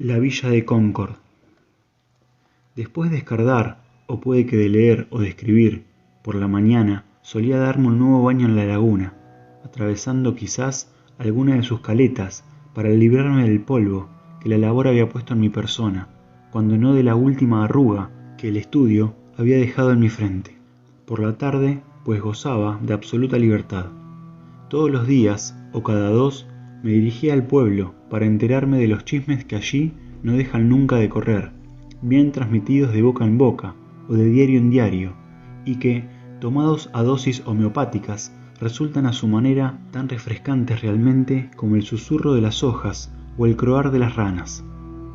La villa de Concord. Después de escardar, o puede que de leer o de escribir, por la mañana solía darme un nuevo baño en la laguna, atravesando quizás alguna de sus caletas para librarme del polvo que la labor había puesto en mi persona, cuando no de la última arruga que el estudio había dejado en mi frente. Por la tarde, pues gozaba de absoluta libertad. Todos los días, o cada dos, me dirigía al pueblo para enterarme de los chismes que allí no dejan nunca de correr, bien transmitidos de boca en boca o de diario en diario, y que, tomados a dosis homeopáticas, resultan a su manera tan refrescantes realmente como el susurro de las hojas o el croar de las ranas.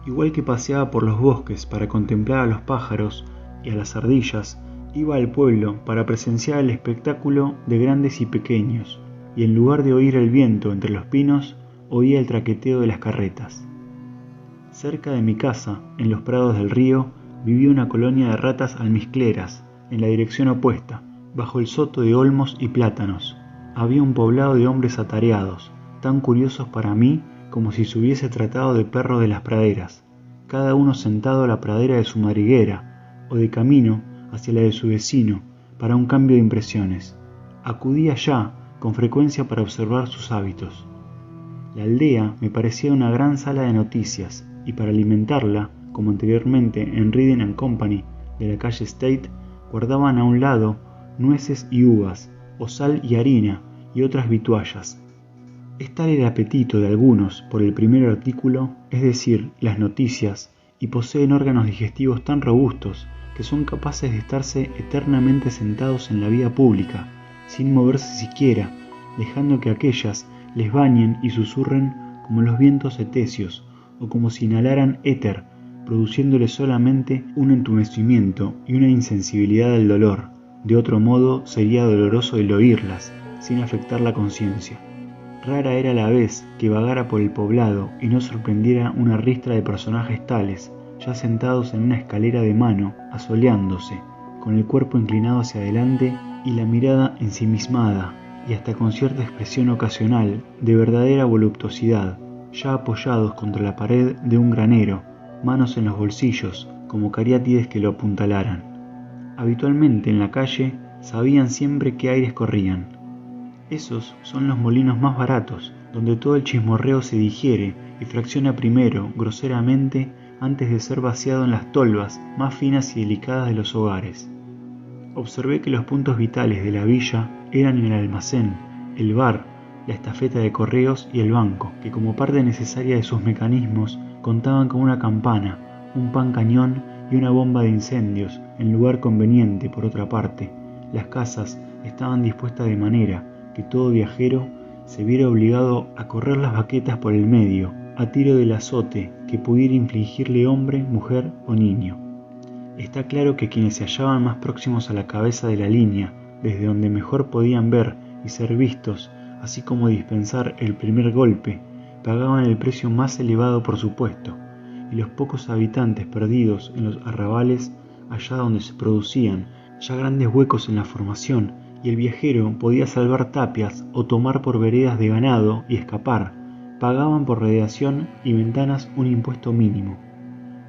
Igual que paseaba por los bosques para contemplar a los pájaros y a las ardillas, iba al pueblo para presenciar el espectáculo de grandes y pequeños, y en lugar de oír el viento entre los pinos, oía el traqueteo de las carretas. Cerca de mi casa, en los prados del río, vivía una colonia de ratas almizcleras, en la dirección opuesta, bajo el soto de olmos y plátanos. Había un poblado de hombres atareados, tan curiosos para mí como si se hubiese tratado de perros de las praderas, cada uno sentado a la pradera de su madriguera, o de camino hacia la de su vecino, para un cambio de impresiones. Acudí allá con frecuencia para observar sus hábitos. La aldea me parecía una gran sala de noticias, y para alimentarla, como anteriormente en Reading and Company de la calle State, guardaban a un lado nueces y uvas, o sal y harina, y otras vituallas. Es tal el apetito de algunos por el primer artículo, es decir, las noticias, y poseen órganos digestivos tan robustos que son capaces de estarse eternamente sentados en la vida pública, sin moverse siquiera, dejando que aquellas les bañen y susurren como los vientos etéseos, o como si inhalaran éter, produciéndole solamente un entumecimiento y una insensibilidad al dolor. De otro modo sería doloroso el oírlas, sin afectar la conciencia. Rara era la vez que vagara por el poblado y no sorprendiera una ristra de personajes tales, ya sentados en una escalera de mano, asoleándose, con el cuerpo inclinado hacia adelante y la mirada ensimismada, y hasta con cierta expresión ocasional de verdadera voluptuosidad, ya apoyados contra la pared de un granero, manos en los bolsillos, como cariátides que lo apuntalaran. Habitualmente en la calle sabían siempre qué aires corrían. Esos son los molinos más baratos, donde todo el chismorreo se digiere y fracciona primero, groseramente, antes de ser vaciado en las tolvas más finas y delicadas de los hogares. Observé que los puntos vitales de la villa eran el almacén, el bar, la estafeta de correos y el banco, que como parte necesaria de sus mecanismos contaban con una campana, un pan cañón y una bomba de incendios, en lugar conveniente por otra parte. Las casas estaban dispuestas de manera que todo viajero se viera obligado a correr las baquetas por el medio, a tiro del azote que pudiera infligirle hombre, mujer o niño. Está claro que quienes se hallaban más próximos a la cabeza de la línea, desde donde mejor podían ver y ser vistos, así como dispensar el primer golpe, pagaban el precio más elevado por supuesto, y los pocos habitantes perdidos en los arrabales, allá donde se producían ya grandes huecos en la formación, y el viajero podía salvar tapias o tomar por veredas de ganado y escapar, pagaban por radiación y ventanas un impuesto mínimo.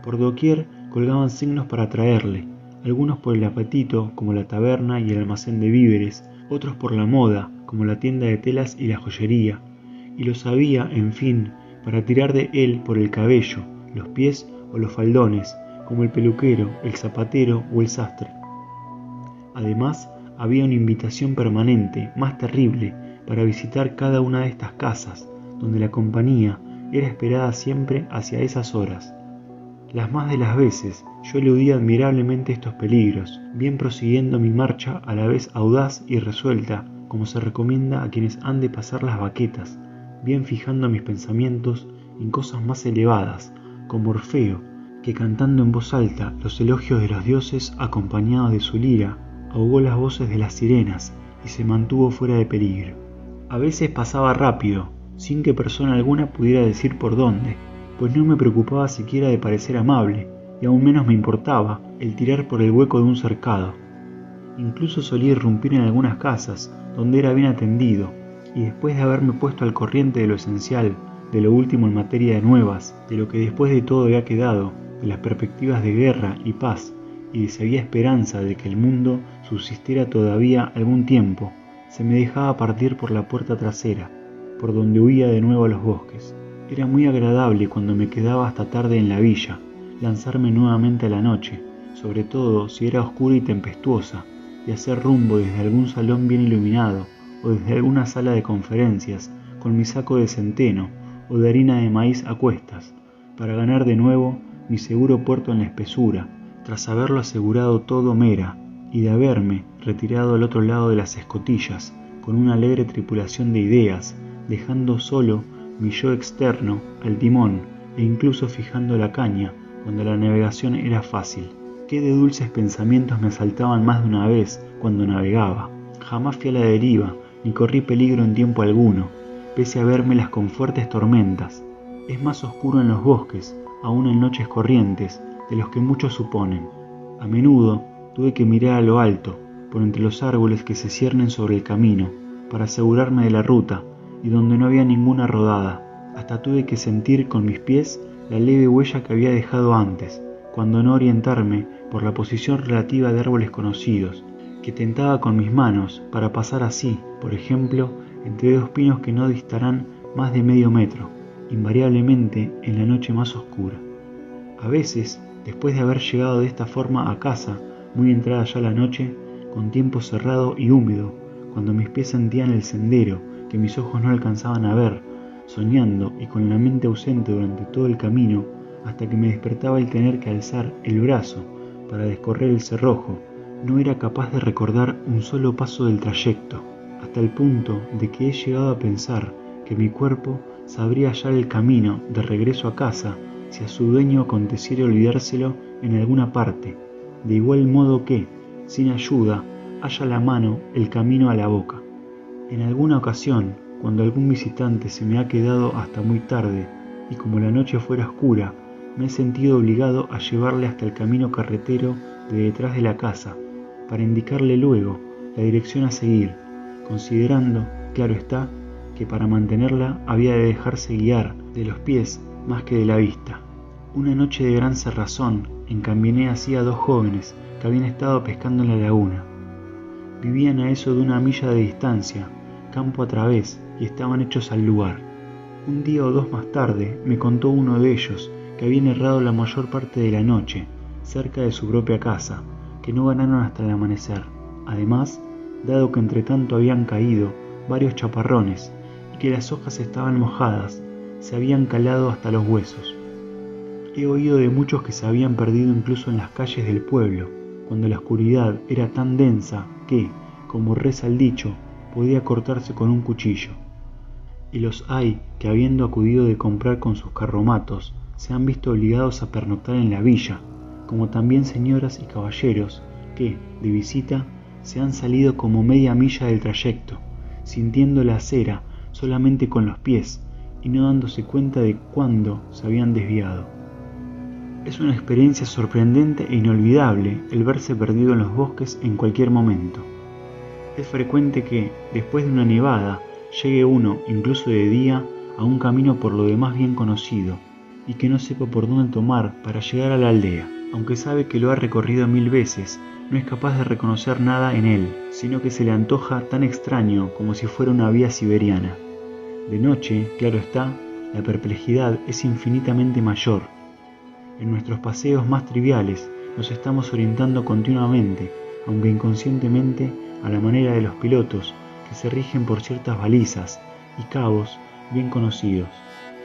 Por doquier colgaban signos para atraerle, algunos por el apetito, como la taberna y el almacén de víveres, otros por la moda, como la tienda de telas y la joyería, y los había, en fin, para tirar de él por el cabello, los pies o los faldones, como el peluquero, el zapatero o el sastre. Además, había una invitación permanente, más terrible, para visitar cada una de estas casas, donde la compañía era esperada siempre hacia esas horas. Las más de las veces yo eludía admirablemente estos peligros, bien prosiguiendo mi marcha a la vez audaz y resuelta, como se recomienda a quienes han de pasar las baquetas, bien fijando mis pensamientos en cosas más elevadas, como Orfeo, que cantando en voz alta los elogios de los dioses acompañados de su lira, ahogó las voces de las sirenas y se mantuvo fuera de peligro. A veces pasaba rápido, sin que persona alguna pudiera decir por dónde, pues no me preocupaba siquiera de parecer amable, y aún menos me importaba el tirar por el hueco de un cercado. Incluso solía irrumpir en algunas casas, donde era bien atendido, y después de haberme puesto al corriente de lo esencial, de lo último en materia de nuevas, de lo que después de todo había quedado, de las perspectivas de guerra y paz, y de si había esperanza de que el mundo subsistiera todavía algún tiempo, se me dejaba partir por la puerta trasera, por donde huía de nuevo a los bosques. Era muy agradable cuando me quedaba hasta tarde en la villa, lanzarme nuevamente a la noche, sobre todo si era oscura y tempestuosa, y hacer rumbo desde algún salón bien iluminado, o desde alguna sala de conferencias, con mi saco de centeno o de harina de maíz a cuestas, para ganar de nuevo mi seguro puerto en la espesura, tras haberlo asegurado todo Mera, y de haberme retirado al otro lado de las escotillas, con una alegre tripulación de ideas, dejando solo mi yo externo al timón e incluso fijando la caña cuando la navegación era fácil. Qué de dulces pensamientos me asaltaban más de una vez cuando navegaba. Jamás fui a la deriva, ni corrí peligro en tiempo alguno, pese a vérmelas con fuertes tormentas. Es más oscuro en los bosques, aún en noches corrientes, de los que muchos suponen. A menudo tuve que mirar a lo alto, por entre los árboles que se ciernen sobre el camino, para asegurarme de la ruta, y donde no había ninguna rodada. Hasta tuve que sentir con mis pies la leve huella que había dejado antes, cuando no orientarme por la posición relativa de árboles conocidos, que tentaba con mis manos para pasar así, por ejemplo, entre dos pinos que no distarán más de medio metro, invariablemente en la noche más oscura. A veces, después de haber llegado de esta forma a casa, muy entrada ya la noche, con tiempo cerrado y húmedo, cuando mis pies sentían el sendero que mis ojos no alcanzaban a ver, soñando y con la mente ausente durante todo el camino, hasta que me despertaba el tener que alzar el brazo para descorrer el cerrojo, no era capaz de recordar un solo paso del trayecto, hasta el punto de que he llegado a pensar que mi cuerpo sabría hallar el camino de regreso a casa si a su dueño aconteciera olvidárselo en alguna parte, de igual modo que, sin ayuda, halla la mano el camino a la boca. En alguna ocasión, cuando algún visitante se me ha quedado hasta muy tarde, y como la noche fuera oscura, me he sentido obligado a llevarle hasta el camino carretero de detrás de la casa, para indicarle luego la dirección a seguir, considerando, claro está, que para mantenerla había de dejarse guiar de los pies más que de la vista. Una noche de gran cerrazón encaminé así a dos jóvenes que habían estado pescando en la laguna. Vivían a eso de 1 milla de distancia, campo a través, y estaban hechos al lugar. Un día o dos más tarde me contó uno de ellos que habían errado la mayor parte de la noche, cerca de su propia casa, que no ganaron hasta el amanecer. Además, dado que entre tanto habían caído varios chaparrones y que las hojas estaban mojadas, se habían calado hasta los huesos. He oído de muchos que se habían perdido incluso en las calles del pueblo, cuando la oscuridad era tan densa que, como reza el dicho, podía cortarse con un cuchillo. Y los hay que, habiendo acudido de comprar con sus carromatos, se han visto obligados a pernoctar en la villa, como también señoras y caballeros que, de visita, se han salido como media milla del trayecto, sintiendo la acera solamente con los pies y no dándose cuenta de cuándo se habían desviado. Es una experiencia sorprendente e inolvidable el verse perdido en los bosques en cualquier momento. Es frecuente que, después de una nevada, llegue uno, incluso de día, a un camino por lo demás bien conocido, y que no sepa por dónde tomar para llegar a la aldea. Aunque sabe que lo ha recorrido 1000 veces, no es capaz de reconocer nada en él, sino que se le antoja tan extraño como si fuera una vía siberiana. De noche, claro está, la perplejidad es infinitamente mayor. En nuestros paseos más triviales nos estamos orientando continuamente, aunque inconscientemente, a la manera de los pilotos, que se rigen por ciertas balizas y cabos bien conocidos.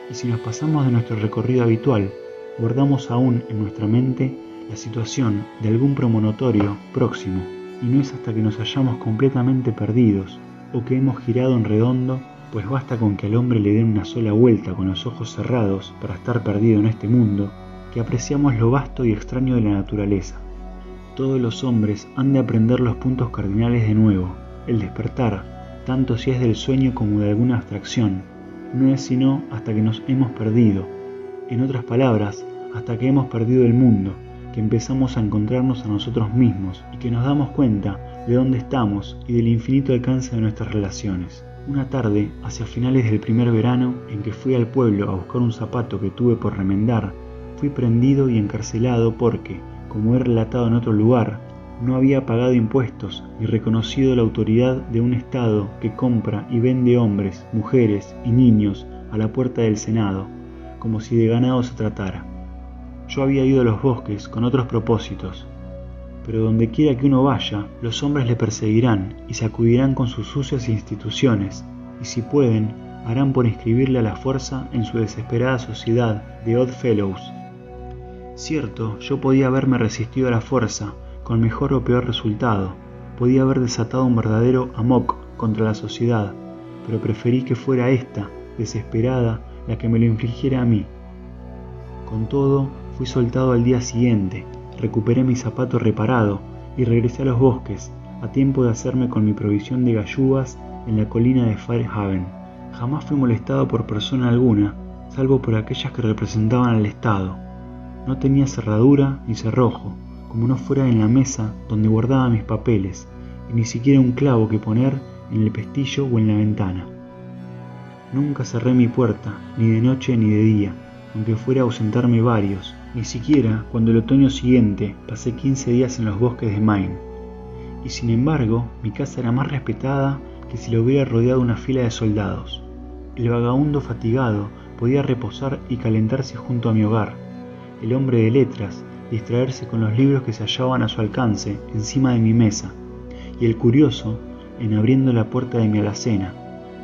Y si nos pasamos de nuestro recorrido habitual, guardamos aún en nuestra mente la situación de algún promontorio próximo, y no es hasta que nos hallamos completamente perdidos o que hemos girado en redondo, pues basta con que al hombre le den una sola vuelta con los ojos cerrados para estar perdido en este mundo, que apreciamos lo vasto y extraño de la naturaleza. Todos los hombres han de aprender los puntos cardinales de nuevo. El despertar, tanto si es del sueño como de alguna abstracción, no es sino hasta que nos hemos perdido. En otras palabras, hasta que hemos perdido el mundo, que empezamos a encontrarnos a nosotros mismos y que nos damos cuenta de dónde estamos y del infinito alcance de nuestras relaciones. Una tarde, hacia finales del primer verano, en que fui al pueblo a buscar un zapato que tuve por remendar, fui prendido y encarcelado porque, como he relatado en otro lugar, no había pagado impuestos ni reconocido la autoridad de un Estado que compra y vende hombres, mujeres y niños a la puerta del Senado, como si de ganado se tratara. Yo había ido a los bosques con otros propósitos, pero donde quiera que uno vaya, los hombres le perseguirán y sacudirán con sus sucias instituciones, y si pueden, harán por inscribirle a la fuerza en su desesperada sociedad de Odd Fellows. Cierto, yo podía haberme resistido a la fuerza, con mejor o peor resultado, podía haber desatado un verdadero amok contra la sociedad, pero preferí que fuera esta, desesperada, la que me lo infligiera a mí. Con todo, fui soltado al día siguiente, recuperé mi zapato reparado y regresé a los bosques, a tiempo de hacerme con mi provisión de galluvas en la colina de Fairhaven. Jamás fui molestado por persona alguna, salvo por aquellas que representaban al Estado. No tenía cerradura ni cerrojo, como no fuera en la mesa donde guardaba mis papeles, y ni siquiera un clavo que poner en el pestillo o en la ventana. Nunca cerré mi puerta, ni de noche ni de día, aunque fuera a ausentarme varios, ni siquiera cuando el otoño siguiente pasé 15 días en los bosques de Maine. Y sin embargo, mi casa era más respetada que si la hubiera rodeado una fila de soldados. El vagabundo fatigado podía reposar y calentarse junto a mi hogar. El hombre de letras distraerse con los libros que se hallaban a su alcance encima de mi mesa. Y el curioso, en abriendo la puerta de mi alacena,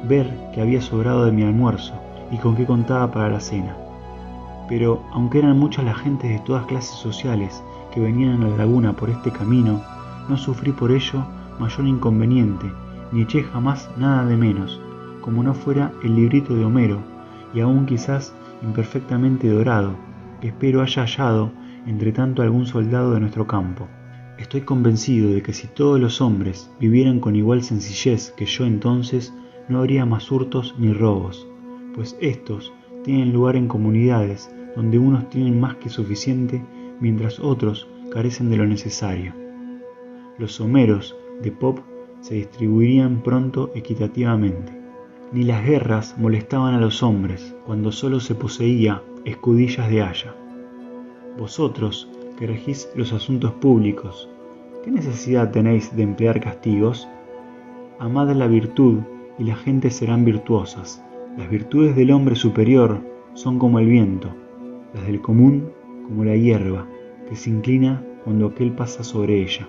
ver que había sobrado de mi almuerzo y con qué contaba para la cena. Pero, aunque eran muchas las gentes de todas clases sociales que venían a la laguna por este camino, no sufrí por ello mayor inconveniente, ni eché jamás nada de menos, como no fuera el librito de Homero, y aún quizás imperfectamente dorado, que espero haya hallado entre tanto algún soldado de nuestro campo. Estoy convencido de que si todos los hombres vivieran con igual sencillez que yo entonces, no habría más hurtos ni robos, pues estos tienen lugar en comunidades donde unos tienen más que suficiente mientras otros carecen de lo necesario. Los Homeros de Pop se distribuirían pronto equitativamente. Ni las guerras molestaban a los hombres cuando solo se poseía escudillas de haya. Vosotros, que regís los asuntos públicos, ¿qué necesidad tenéis de emplear castigos? Amad la virtud y las gentes serán virtuosas. Las virtudes del hombre superior son como el viento, las del común como la hierba, que se inclina cuando aquel pasa sobre ella.